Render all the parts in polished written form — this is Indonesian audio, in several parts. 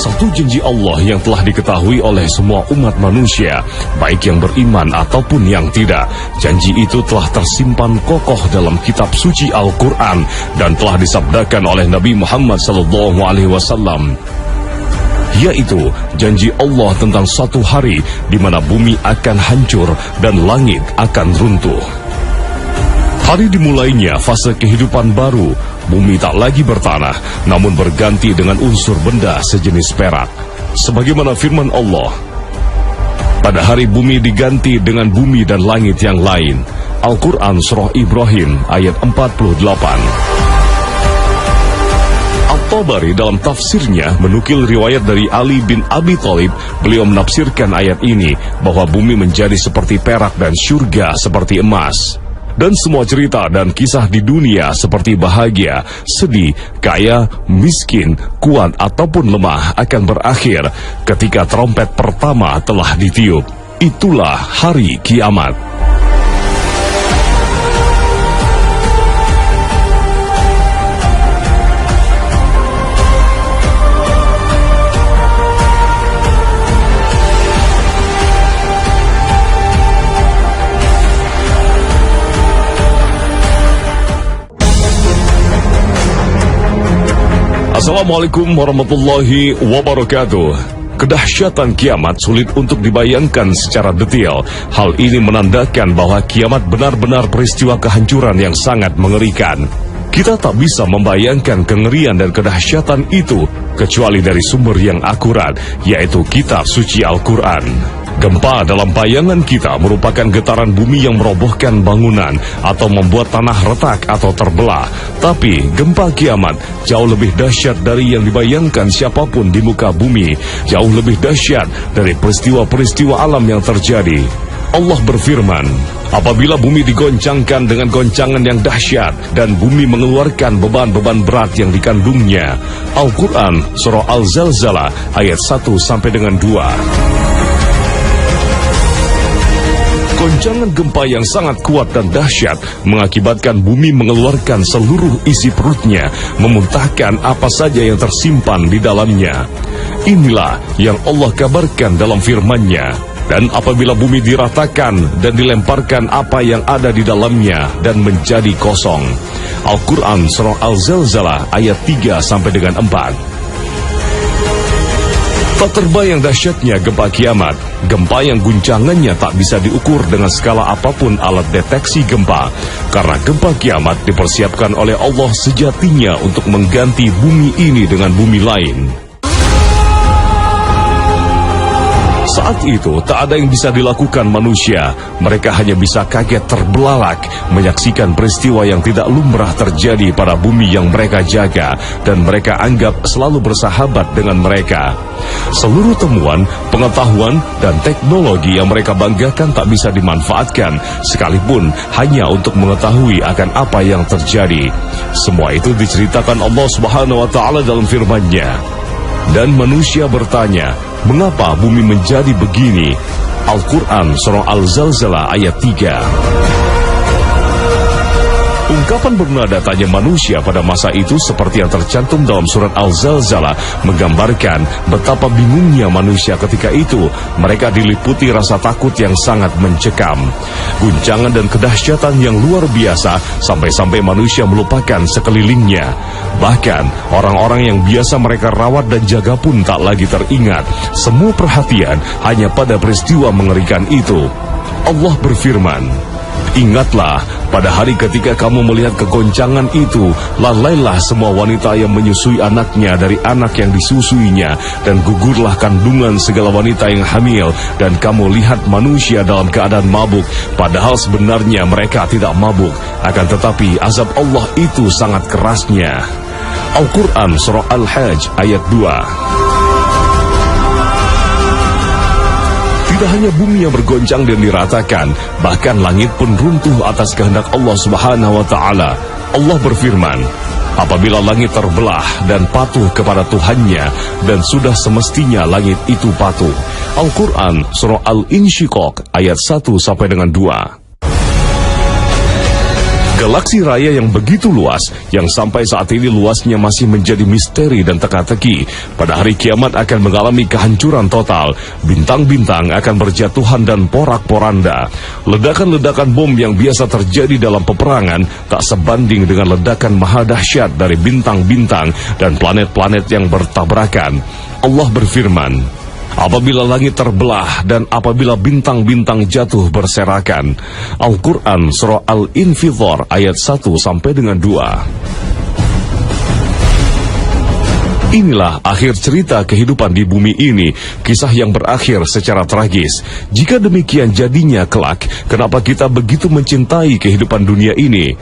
satu janji Allah yang telah diketahui oleh semua umat manusia, baik yang beriman ataupun yang tidak. Janji itu telah tersimpan kokoh dalam kitab suci Al-Quran dan telah disabdakan oleh Nabi Muhammad SAW, yaitu janji Allah tentang suatu hari di mana bumi akan hancur dan langit akan runtuh. Hari dimulainya fase kehidupan baru. Bumi tak lagi bertanah, namun berganti dengan unsur benda sejenis perak. Sebagaimana firman Allah, pada hari bumi diganti dengan bumi dan langit yang lain. Al-Quran Surah Ibrahim ayat 48. At-Tabari dalam tafsirnya menukil riwayat dari Ali bin Abi Thalib. Beliau menafsirkan ayat ini bahwa bumi menjadi seperti perak dan surga seperti emas. Dan semua cerita dan kisah di dunia seperti bahagia, sedih, kaya, miskin, kuat ataupun lemah akan berakhir ketika trompet pertama telah ditiup. Itulah hari kiamat. Assalamualaikum warahmatullahi wabarakatuh. Kedahsyatan kiamat sulit untuk dibayangkan secara detail. Hal ini menandakan bahwa kiamat benar-benar peristiwa kehancuran yang sangat mengerikan. Kita tak bisa membayangkan kengerian dan kedahsyatan itu kecuali dari sumber yang akurat, yaitu kitab suci Al-Quran. Gempa dalam bayangan kita merupakan getaran bumi yang merobohkan bangunan atau membuat tanah retak atau terbelah. Tapi gempa kiamat jauh lebih dahsyat dari yang dibayangkan siapapun di muka bumi. Jauh lebih dahsyat dari peristiwa-peristiwa alam yang terjadi. Allah berfirman, apabila bumi digoncangkan dengan goncangan yang dahsyat dan bumi mengeluarkan beban-beban berat yang dikandungnya. Al-Quran Surah Al-Zalzalah ayat 1-2. Goncangan gempa yang sangat kuat dan dahsyat mengakibatkan bumi mengeluarkan seluruh isi perutnya, memuntahkan apa saja yang tersimpan di dalamnya. Inilah yang Allah kabarkan dalam firman-Nya. Dan apabila bumi diratakan dan dilemparkan apa yang ada di dalamnya dan menjadi kosong. Al-Quran Surah Al-Zalzalah ayat 3-4. Tak terbayang dahsyatnya gempa kiamat. Gempa yang guncangannya tak bisa diukur dengan skala apapun alat deteksi gempa. Karena gempa kiamat dipersiapkan oleh Allah sejatinya untuk mengganti bumi ini dengan bumi lain. Saat itu tak ada yang bisa dilakukan manusia. Mereka hanya bisa kaget terbelalak menyaksikan peristiwa yang tidak lumrah terjadi pada bumi yang mereka jaga dan mereka anggap selalu bersahabat dengan mereka. Seluruh temuan, pengetahuan, dan teknologi yang mereka banggakan tak bisa dimanfaatkan sekalipun hanya untuk mengetahui akan apa yang terjadi. Semua itu diceritakan Allah Subhanahu wa Ta'ala dalam firman-Nya. Dan manusia bertanya, mengapa bumi menjadi begini? Al-Quran Surah Al-Zalzalah ayat 3. Ungkapan bernada tanya manusia pada masa itu seperti yang tercantum dalam surat Al-Zalzalah menggambarkan betapa bingungnya manusia ketika itu. Mereka diliputi rasa takut yang sangat mencekam. Guncangan dan kedahsyatan yang luar biasa sampai-sampai manusia melupakan sekelilingnya. Bahkan orang-orang yang biasa mereka rawat dan jaga pun tak lagi teringat. Semua perhatian hanya pada peristiwa mengerikan itu. Allah berfirman, ingatlah pada hari ketika kamu melihat kegoncangan itu, lalailah semua wanita yang menyusui anaknya dari anak yang disusuinya, dan gugurlah kandungan segala wanita yang hamil, dan kamu lihat manusia dalam keadaan mabuk, padahal sebenarnya mereka tidak mabuk, akan tetapi azab Allah itu sangat kerasnya. Al-Quran Surah Al-Hajj ayat 2. Tidak hanya bumi yang bergoncang dan diratakan, bahkan langit pun runtuh atas kehendak Allah Subhanahu wa Ta'ala. Allah berfirman, apabila langit terbelah dan patuh kepada Tuhannya, dan sudah semestinya langit itu patuh. Al-Quran Surah Al-Insyiqaq ayat 1-2. Galaksi raya yang begitu luas, yang sampai saat ini luasnya masih menjadi misteri dan teka-teki, pada hari kiamat akan mengalami kehancuran total. Bintang-bintang akan berjatuhan dan porak-poranda. Ledakan-ledakan bom yang biasa terjadi dalam peperangan tak sebanding dengan ledakan maha dahsyat dari bintang-bintang dan planet-planet yang bertabrakan. Allah berfirman, apabila langit terbelah dan apabila bintang-bintang jatuh berserakan. Al-Quran Surah Al-Infitar ayat 1 sampai dengan 2. Inilah akhir cerita kehidupan di bumi ini, kisah yang berakhir secara tragis. Jika demikian jadinya kelak, kenapa kita begitu mencintai kehidupan dunia ini?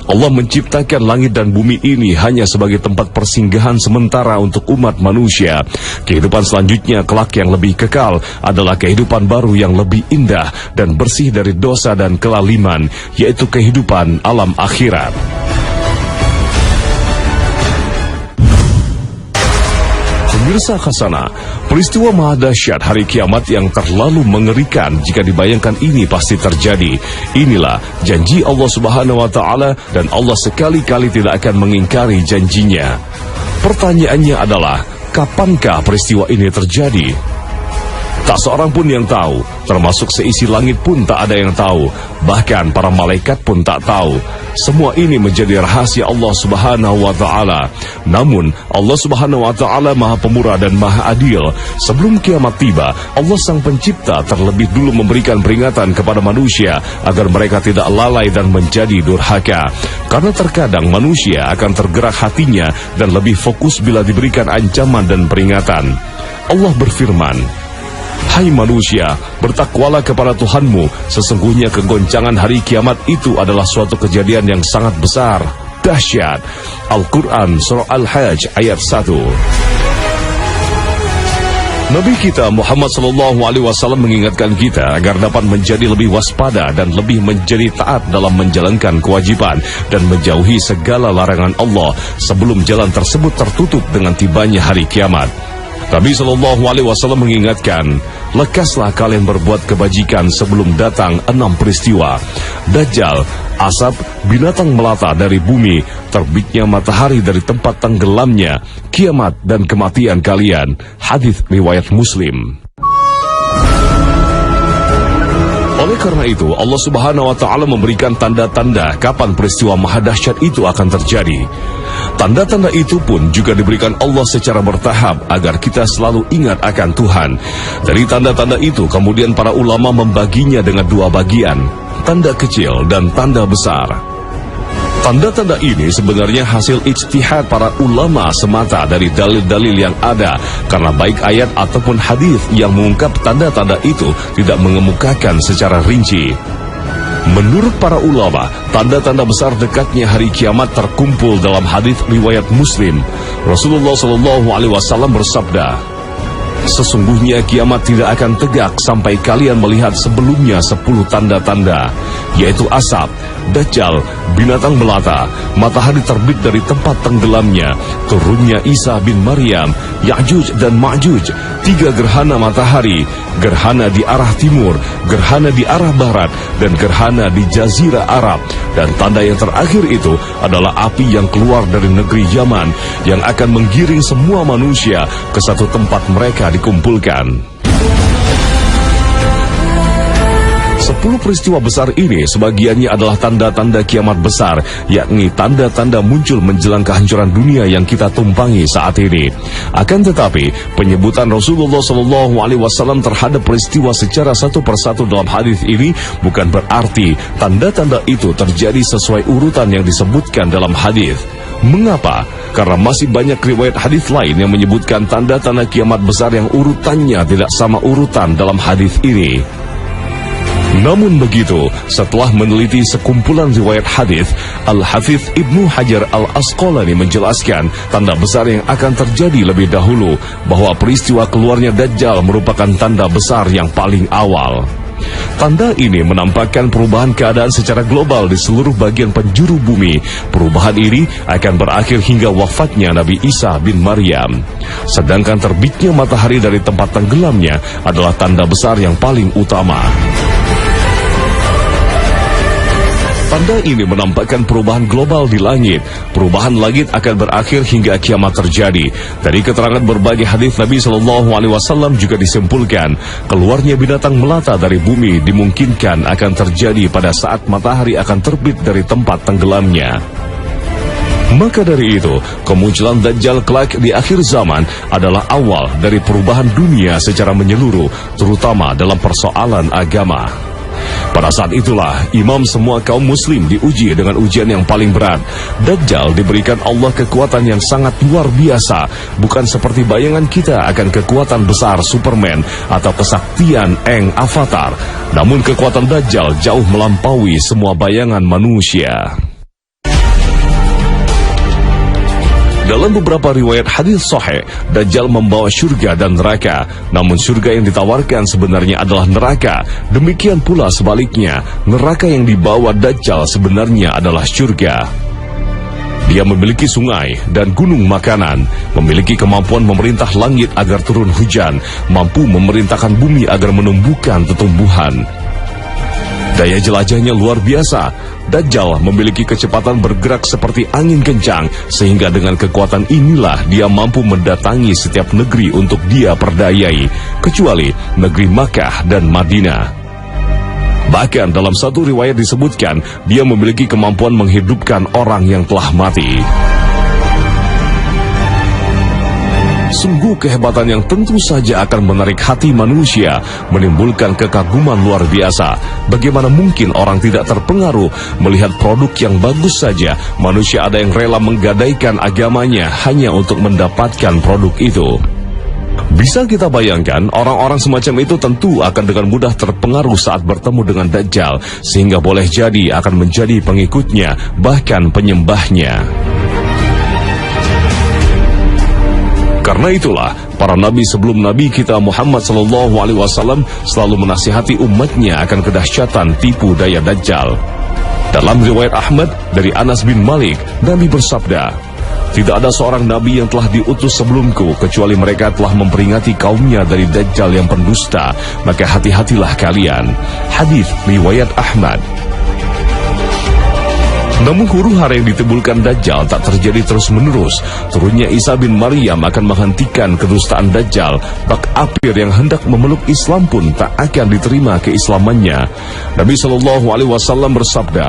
Allah menciptakan langit dan bumi ini hanya sebagai tempat persinggahan sementara untuk umat manusia. Kehidupan selanjutnya kelak yang lebih kekal adalah kehidupan baru yang lebih indah dan bersih dari dosa dan kelaliman, yaitu kehidupan alam akhirat. Pemirsa Khasana, peristiwa maha dahsyat hari kiamat yang terlalu mengerikan jika dibayangkan ini pasti terjadi. Inilah janji Allah Subhanahu wa Ta'ala, dan Allah sekali-kali tidak akan mengingkari janjinya. Pertanyaannya adalah, kapankah peristiwa ini terjadi? Tak seorang pun yang tahu, termasuk seisi langit pun tak ada yang tahu, bahkan para malaikat pun tak tahu. Semua ini menjadi rahasia Allah Subhanahu wa Ta'ala. Namun Allah Subhanahu wa Ta'ala Maha Pemurah dan Maha Adil. Sebelum kiamat tiba, Allah Sang Pencipta terlebih dulu memberikan peringatan kepada manusia agar mereka tidak lalai dan menjadi durhaka. Karena terkadang manusia akan tergerak hatinya dan lebih fokus bila diberikan ancaman dan peringatan. Allah berfirman, hai manusia, bertakwalah kepada Tuhanmu. Sesungguhnya kegoncangan hari kiamat itu adalah suatu kejadian yang sangat besar, dahsyat. Al-Quran Surah Al-Hajj ayat 1. Nabi kita Muhammad SAW mengingatkan kita agar dapat menjadi lebih waspada dan lebih menjadi taat dalam menjalankan kewajiban dan menjauhi segala larangan Allah sebelum jalan tersebut tertutup dengan tibanya hari kiamat. Nabi SAW mengingatkan, lekaslah kalian berbuat kebajikan sebelum datang 6 peristiwa: Dajjal, asap, binatang melata dari bumi, terbitnya matahari dari tempat tenggelamnya, kiamat dan kematian kalian. Hadis riwayat Muslim. Oleh karena itu, Allah Subhanahu wa Ta'ala memberikan tanda-tanda kapan peristiwa maha dahsyat itu akan terjadi. Tanda-tanda itu pun juga diberikan Allah secara bertahap agar kita selalu ingat akan Tuhan. Dari tanda-tanda itu kemudian para ulama membaginya dengan 2 bagian, tanda kecil dan tanda besar. Tanda-tanda ini sebenarnya hasil ijtihad para ulama semata dari dalil-dalil yang ada, karena baik ayat ataupun hadis yang mengungkap tanda-tanda itu tidak mengemukakan secara rinci. Menurut para ulama, tanda-tanda besar dekatnya hari kiamat terkumpul dalam hadis riwayat Muslim. Rasulullah SAW bersabda, sesungguhnya kiamat tidak akan tegak sampai kalian melihat sebelumnya 10 tanda-tanda, yaitu asap, Dajjal, binatang melata, matahari terbit dari tempat tenggelamnya, turunnya Isa bin Maryam, Ya'juj dan Ma'juj, 3 gerhana matahari, gerhana di arah timur, gerhana di arah barat, dan gerhana di Jazirah Arab. Dan tanda yang terakhir itu adalah api yang keluar dari negeri Yaman, yang akan menggiring semua manusia ke satu tempat mereka dikumpulkan. 10 peristiwa besar ini sebagiannya adalah tanda-tanda kiamat besar, yakni tanda-tanda muncul menjelang kehancuran dunia yang kita tumpangi saat ini. Akan tetapi, penyebutan Rasulullah SAW terhadap peristiwa secara satu persatu dalam hadis ini bukan berarti tanda-tanda itu terjadi sesuai urutan yang disebutkan dalam hadis. Mengapa? Karena masih banyak riwayat hadis lain yang menyebutkan tanda-tanda kiamat besar yang urutannya tidak sama urutan dalam hadis ini. Namun begitu, setelah meneliti sekumpulan riwayat hadis, Al-Hafidz Ibnu Hajar Al-Asqalani menjelaskan tanda besar yang akan terjadi lebih dahulu, bahwa peristiwa keluarnya Dajjal merupakan tanda besar yang paling awal. Tanda ini menampakkan perubahan keadaan secara global di seluruh bagian penjuru bumi. Perubahan ini akan berakhir hingga wafatnya Nabi Isa bin Maryam. Sedangkan terbitnya matahari dari tempat tenggelamnya adalah tanda besar yang paling utama. Tanda ini menampakkan perubahan global di langit. Perubahan langit akan berakhir hingga kiamat terjadi. Dari keterangan berbagai hadis Nabi SAW juga disimpulkan, keluarnya binatang melata dari bumi dimungkinkan akan terjadi pada saat matahari akan terbit dari tempat tenggelamnya. Maka dari itu, kemunculan Dajjal kelak di akhir zaman adalah awal dari perubahan dunia secara menyeluruh, terutama dalam persoalan agama. Pada saat itulah imam semua kaum muslim diuji dengan ujian yang paling berat. Dajjal diberikan Allah kekuatan yang sangat luar biasa, bukan seperti bayangan kita akan kekuatan besar Superman atau kesaktian Aang Avatar. Namun kekuatan Dajjal jauh melampaui semua bayangan manusia. Dalam beberapa riwayat hadis sahih, Dajjal membawa surga dan neraka. Namun surga yang ditawarkan sebenarnya adalah neraka. Demikian pula sebaliknya, neraka yang dibawa Dajjal sebenarnya adalah surga. Dia memiliki sungai dan gunung makanan, memiliki kemampuan memerintah langit agar turun hujan, mampu memerintahkan bumi agar menumbuhkan tumbuhan. Daya jelajahnya luar biasa. Dajjal memiliki kecepatan bergerak seperti angin kencang, sehingga dengan kekuatan inilah dia mampu mendatangi setiap negeri untuk dia perdayai, kecuali negeri Makkah dan Madinah. Bahkan dalam satu riwayat disebutkan, dia memiliki kemampuan menghidupkan orang yang telah mati. Sungguh kehebatan yang tentu saja akan menarik hati manusia, menimbulkan kekaguman luar biasa. Bagaimana mungkin orang tidak terpengaruh melihat produk yang bagus saja? Manusia ada yang rela menggadaikan agamanya hanya untuk mendapatkan produk itu. Bisa kita bayangkan, orang-orang semacam itu tentu akan dengan mudah terpengaruh saat bertemu dengan Dajjal, sehingga boleh jadi akan menjadi pengikutnya, bahkan penyembahnya. Karena itulah, para nabi sebelum Nabi kita Muhammad SAW selalu menasihati umatnya akan kedahsyatan tipu daya Dajjal. Dalam riwayat Ahmad dari Anas bin Malik, Nabi bersabda, "Tidak ada seorang nabi yang telah diutus sebelumku, kecuali mereka telah memperingati kaumnya dari Dajjal yang pendusta, maka hati-hatilah kalian." Hadis riwayat Ahmad. Namun huru-hara yang ditimbulkan Dajjal tak terjadi terus-menerus. Turunnya Isa bin Maryam akan menghentikan kedustaan Dajjal. Bak apir yang hendak memeluk Islam pun tak akan diterima keislamannya. Nabi SAW bersabda,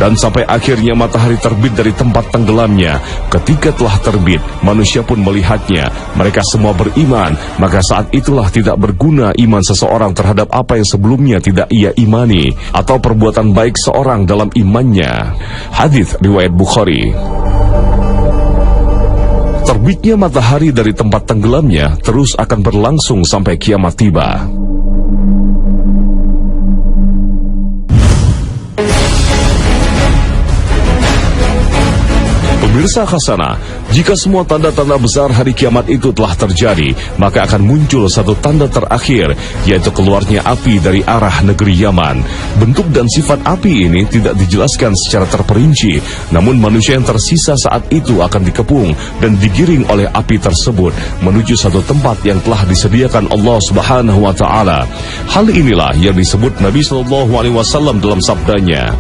"Dan sampai akhirnya matahari terbit dari tempat tenggelamnya. Ketika telah terbit, manusia pun melihatnya. Mereka semua beriman, maka saat itulah tidak berguna iman seseorang terhadap apa yang sebelumnya tidak ia imani, atau perbuatan baik seorang dalam imannya." Hadis riwayat Bukhari. Terbitnya matahari dari tempat tenggelamnya terus akan berlangsung sampai kiamat tiba. Pemirsa Khazanah, jika semua tanda-tanda besar hari kiamat itu telah terjadi, maka akan muncul satu tanda terakhir, yaitu keluarnya api dari arah negeri Yaman. Bentuk dan sifat api ini tidak dijelaskan secara terperinci, namun manusia yang tersisa saat itu akan dikepung dan digiring oleh api tersebut menuju satu tempat yang telah disediakan Allah Subhanahu wa Ta'ala. Hal inilah yang disebut Nabi SAW dalam sabdanya.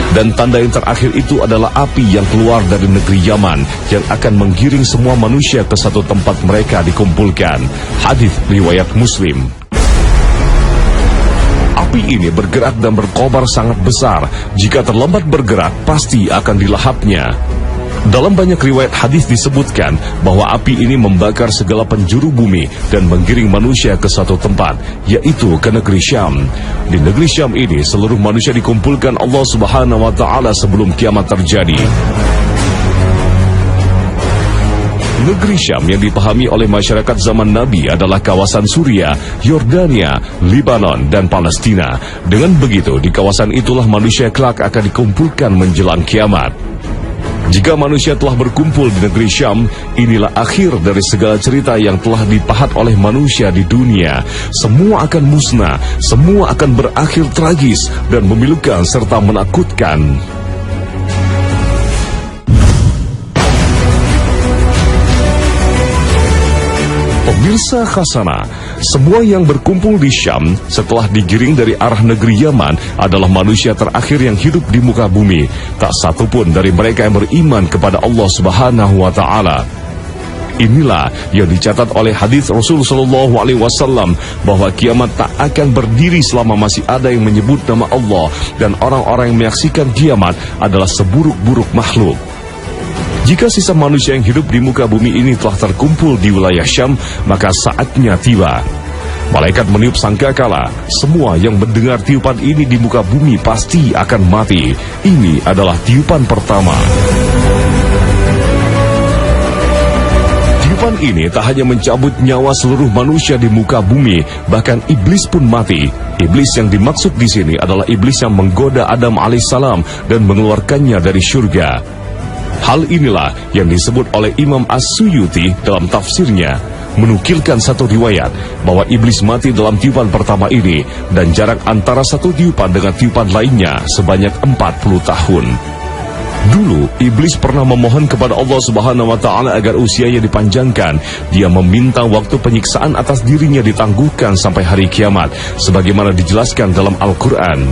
Dan tanda yang terakhir itu adalah api yang keluar dari negeri Yaman yang akan menggiring semua manusia ke satu tempat mereka dikumpulkan. Hadis riwayat Muslim. Api ini bergerak dan berkobar sangat besar. Jika terlambat bergerak, pasti akan dilahapnya. Dalam banyak riwayat hadis disebutkan bahwa api ini membakar segala penjuru bumi dan menggiring manusia ke satu tempat, yaitu ke negeri Syam. Di negeri Syam ini seluruh manusia dikumpulkan Allah Subhanahu wa Ta'ala sebelum kiamat terjadi. Negeri Syam yang dipahami oleh masyarakat zaman Nabi adalah kawasan Suriah, Yordania, Libanon, dan Palestina. Dengan begitu, di kawasan itulah manusia kelak akan dikumpulkan menjelang kiamat. Jika manusia telah berkumpul di negeri Syam, inilah akhir dari segala cerita yang telah dipahat oleh manusia di dunia. Semua akan musnah, semua akan berakhir tragis dan memilukan serta menakutkan. Pemirsa Khazanah, Semua yang berkumpul di Syam setelah digiring dari arah negeri Yaman adalah manusia terakhir yang hidup di muka bumi. Tak satu pun dari mereka yang beriman kepada Allah Subhanahu wa Ta'ala. Inilah yang dicatat oleh hadis Rasul sallallahu alaihi wasallam bahwa kiamat tak akan berdiri selama masih ada yang menyebut nama Allah, dan orang-orang yang menyaksikan kiamat adalah seburuk-buruk makhluk. Jika sisa manusia yang hidup di muka bumi ini telah terkumpul di wilayah Syam, maka saatnya tiba. Malaikat meniup sangkakala. Semua yang mendengar tiupan ini di muka bumi pasti akan mati. Ini adalah tiupan pertama. Tiupan ini tak hanya mencabut nyawa seluruh manusia di muka bumi, bahkan iblis pun mati. Iblis yang dimaksud di sini adalah iblis yang menggoda Adam alaihissalam dan mengeluarkannya dari surga. Hal inilah yang disebut oleh Imam As-Suyuti dalam tafsirnya, menukilkan satu riwayat bahwa iblis mati dalam tiupan pertama ini, dan jarak antara satu tiupan dengan tiupan lainnya sebanyak 40 tahun. Dulu, iblis pernah memohon kepada Allah Subhanahu wa Ta'ala agar usianya dipanjangkan. Dia meminta waktu penyiksaan atas dirinya ditangguhkan sampai hari kiamat, sebagaimana dijelaskan dalam Al-Quran.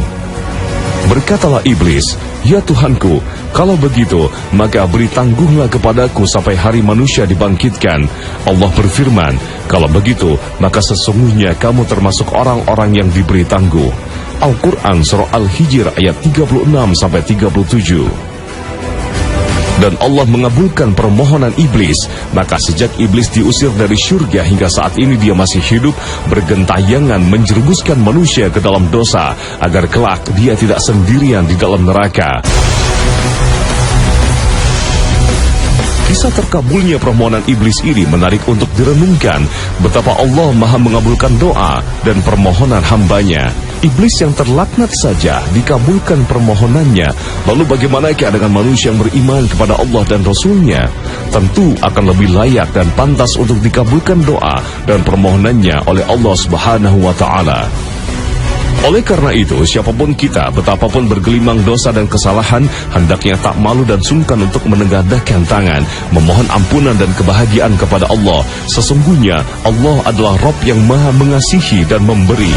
Berkatalah iblis, "Ya Tuhanku, kalau begitu, maka beri tangguhlah kepadaku sampai hari manusia dibangkitkan." Allah berfirman, "Kalau begitu, maka sesungguhnya kamu termasuk orang-orang yang diberi tangguh." Al-Quran Surah Al-Hijr ayat 36-37. Dan Allah mengabulkan permohonan iblis. Maka sejak iblis diusir dari surga hingga saat ini dia masih hidup, bergentayangan menjerumuskan manusia ke dalam dosa, agar kelak dia tidak sendirian di dalam neraka. Kisah terkabulnya permohonan iblis ini menarik untuk direnungkan, betapa Allah Maha mengabulkan doa dan permohonan hambanya. Iblis yang terlaknat saja dikabulkan permohonannya, lalu bagaimanakah dengan manusia yang beriman kepada Allah dan Rasulnya? Tentu akan lebih layak dan pantas untuk dikabulkan doa dan permohonannya oleh Allah Subhanahu wa Ta'ala. Oleh karena itu, siapapun kita, betapapun bergelimang dosa dan kesalahan, hendaknya tak malu dan sungkan untuk menengadahkan tangan, memohon ampunan dan kebahagiaan kepada Allah. Sesungguhnya Allah adalah Rabb yang Maha mengasihi dan memberi.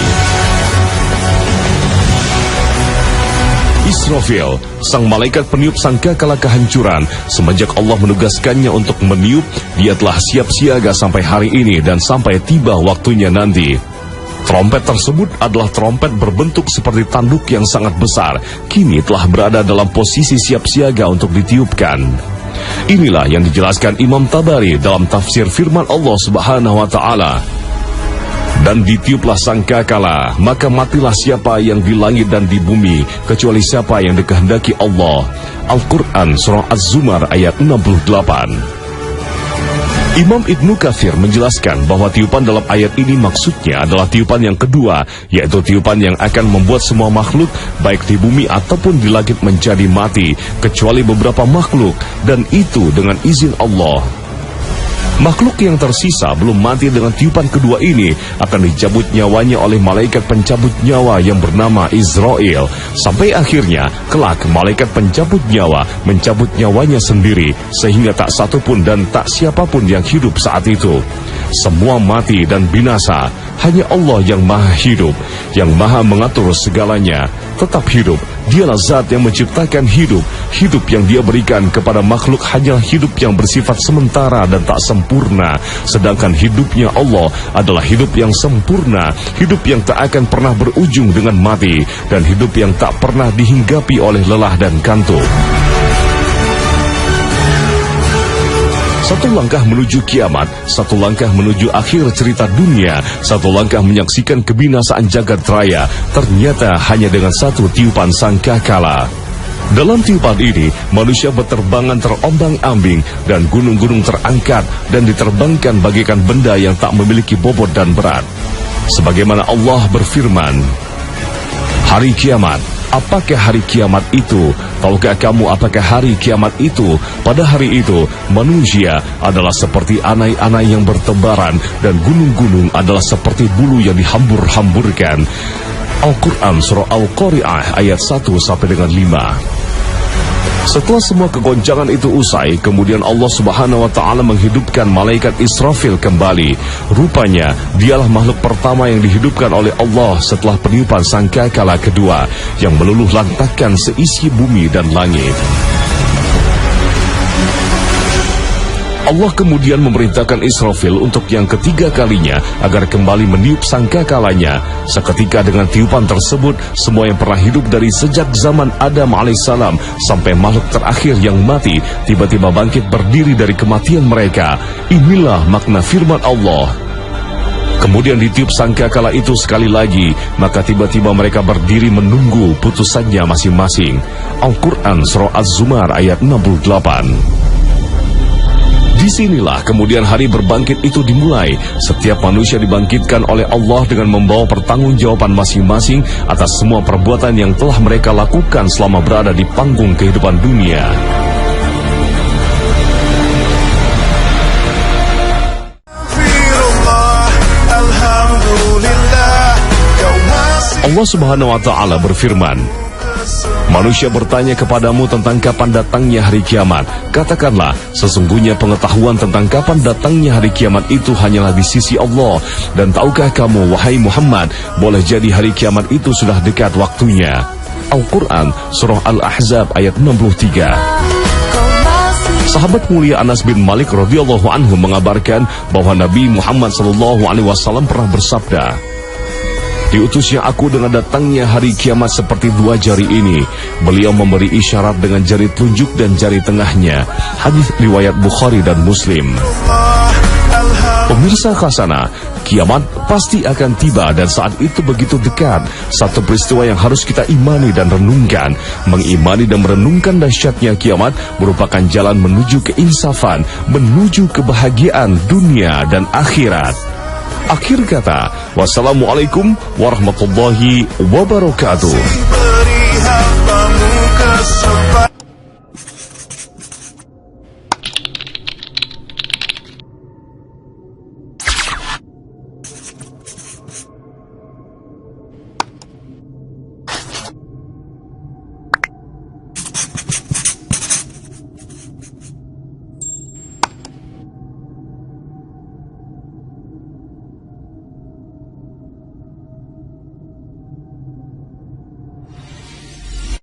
Israfil, sang malaikat peniup sangkakala kehancuran, semenjak Allah menugaskannya untuk meniup, dia telah siap siaga sampai hari ini dan sampai tiba waktunya nanti. Trompet tersebut adalah trompet berbentuk seperti tanduk yang sangat besar, kini telah berada dalam posisi siap siaga untuk ditiupkan. Inilah yang dijelaskan Imam Tabari dalam tafsir firman Allah Subhanahu wa Ta'ala. Dan ditiuplah sangkakala, maka matilah siapa yang di langit dan di bumi, kecuali siapa yang dikehendaki Allah. Al-Quran Surah Az-Zumar ayat 68. Imam Ibnu Katsir menjelaskan bahwa tiupan dalam ayat ini maksudnya adalah tiupan yang kedua, yaitu tiupan yang akan membuat semua makhluk, baik di bumi ataupun di langit menjadi mati, kecuali beberapa makhluk, dan itu dengan izin Allah. Makhluk yang tersisa belum mati dengan tiupan kedua ini akan dicabut nyawanya oleh malaikat pencabut nyawa yang bernama Israel. Sampai akhirnya, kelak malaikat pencabut nyawa mencabut nyawanya sendiri, sehingga tak satu pun dan tak siapapun yang hidup saat itu. Semua mati dan binasa. Hanya Allah yang Maha hidup, yang Maha mengatur segalanya, tetap hidup. Dialah zat yang menciptakan hidup. Hidup yang Dia berikan kepada makhluk hanyalah hidup yang bersifat sementara dan tak sempurna. Sedangkan hidupnya Allah adalah hidup yang sempurna, hidup yang tak akan pernah berujung dengan mati, dan hidup yang tak pernah dihinggapi oleh lelah dan kantuk. Satu langkah menuju kiamat, satu langkah menuju akhir cerita dunia, satu langkah menyaksikan kebinasaan jagat raya, ternyata hanya dengan satu tiupan sangkakala. Dalam tiupan ini, manusia berterbangan terombang-ambing dan gunung-gunung terangkat dan diterbangkan bagaikan benda yang tak memiliki bobot dan berat. Sebagaimana Allah berfirman, "Hari kiamat, apakah hari kiamat itu? Tahukah kamu apakah hari kiamat itu? Pada hari itu, manusia adalah seperti anai-anai yang bertebaran dan gunung-gunung adalah seperti bulu yang dihambur-hamburkan." Al-Quran Surah Al-Qari'ah ayat 1-5. Setelah semua kegoncangan itu usai, kemudian Allah Subhanahu wa Ta'ala menghidupkan malaikat Israfil kembali. Rupanya dialah makhluk pertama yang dihidupkan oleh Allah setelah peniupan sangkakala kedua yang meluluh lantakkan seisi bumi dan langit. Allah kemudian memerintahkan Israfil untuk yang ketiga kalinya agar kembali meniup sangkakalanya. Seketika dengan tiupan tersebut, semua yang pernah hidup dari sejak zaman Adam alaihissalam sampai makhluk terakhir yang mati tiba-tiba bangkit berdiri dari kematian mereka. Inilah makna firman Allah. Kemudian ditiup sangkakala itu sekali lagi, maka tiba-tiba mereka berdiri menunggu putusannya masing-masing. Al-Quran Surah Az-Zumar ayat 68. Disinilah kemudian hari berbangkit itu dimulai. Setiap manusia dibangkitkan oleh Allah dengan membawa pertanggungjawaban masing-masing atas semua perbuatan yang telah mereka lakukan selama berada di panggung kehidupan dunia. Allah Subhanahu wa Ta'ala berfirman, manusia bertanya kepadamu tentang kapan datangnya hari kiamat. Katakanlah, sesungguhnya pengetahuan tentang kapan datangnya hari kiamat itu hanyalah di sisi Allah. Dan tahukah kamu, wahai Muhammad, boleh jadi hari kiamat itu sudah dekat waktunya. Al-Quran Surah Al-Ahzab ayat 63. Sahabat mulia Anas bin Malik radhiyallahu anhu mengabarkan bahwa Nabi Muhammad SAW pernah bersabda, diutusnya aku dengan datangnya hari kiamat seperti dua jari ini. Beliau memberi isyarat dengan jari telunjuk dan jari tengahnya. Hadis riwayat Bukhari dan Muslim. Pemirsa khasana, kiamat pasti akan tiba dan saat itu begitu dekat. Satu peristiwa yang harus kita imani dan renungkan. Mengimani dan merenungkan dahsyatnya kiamat merupakan jalan menuju keinsafan, menuju kebahagiaan dunia dan akhirat. Akhir kata, wassalamualaikum warahmatullahi wabarakatuh.